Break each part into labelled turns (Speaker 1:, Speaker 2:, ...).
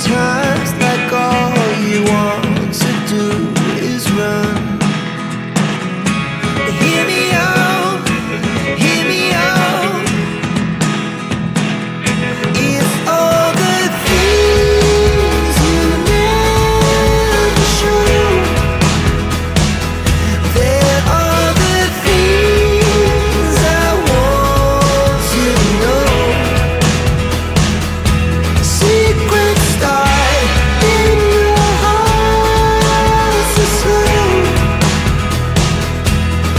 Speaker 1: times like all you want to do is run. Hear me out, hear me out. It's all the things you never show. There are the things I want to know. Secrets start in your heart so slow.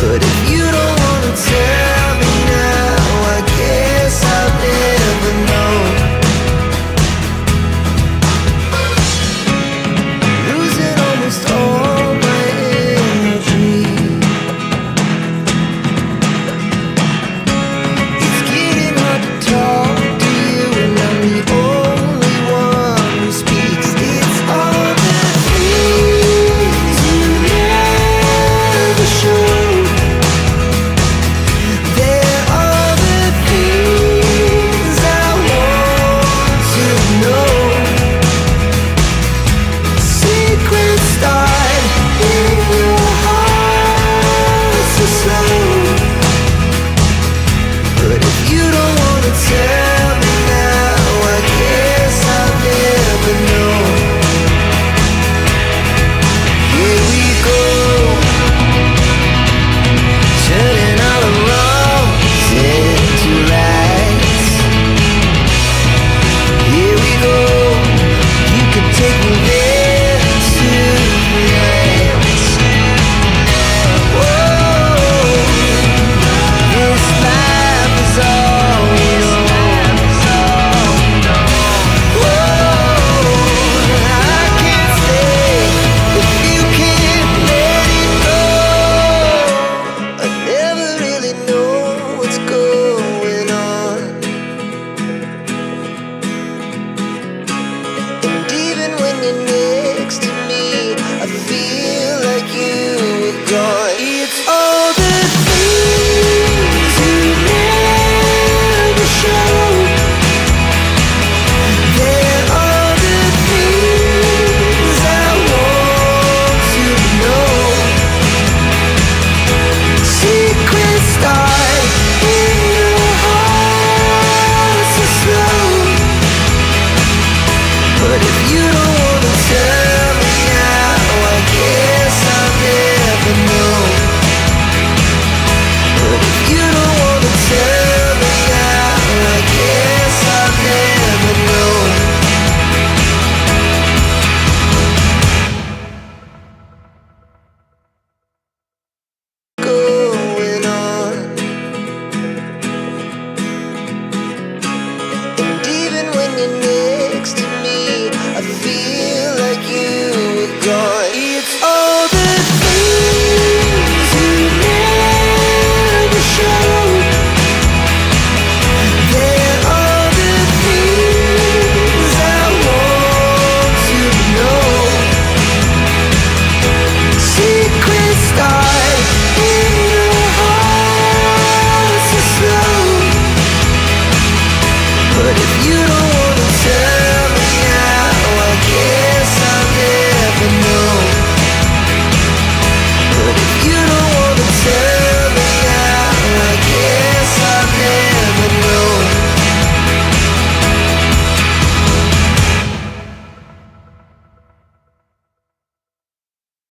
Speaker 1: But if you don't wanna tell me now, I guess I'll never know. Losing almost all my energy. It's getting hard to talk to you, and I'm the only one who speaks. It's all the things you never show. There are the things I want to know. Secrets start in your heart so slow. But if you don't wanna tell me now, I guess I'll never know. Here we go, turning all the wrongs into rights. Here we go, you can take me there tonight. Whoa, this life is all we know. Whoa, I can't stay if you can't let it go. I never really know what's going on. And even when you're next to me, I feel like you were gone. It's all the things you never show. There are the things I want to know. Secrets start in your heart so slow. But if you don't wanna tell me now, I guess I'll never know. But if you don't wanna tell me now, I guess I'll never know. Going on. And even when you're